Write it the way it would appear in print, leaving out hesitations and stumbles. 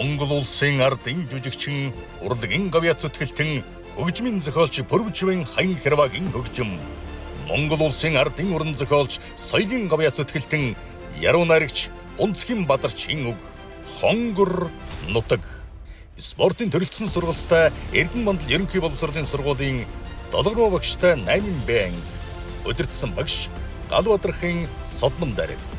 Монгол улсын ардын жүжигчин, урлагийн гавьяц зүтгэлтэн, хөгжмийн зохиолч Пүрвчвэн Хаян Хэрвагийн хөгжим. Монгол улсын ардын уран зохиолч, соёлын гавьяц зүтгэлтэн, яруу найрагч Унцгийн Бадарчийн үг. Хонгор нутаг. Спортын төрөлцсөн сургалттай Эрдэнэ мандал ерөнхий боловсролын сургуулийн 7 багштай 8 б анги. Удирдсан багш Галбадархын Содном Дарид.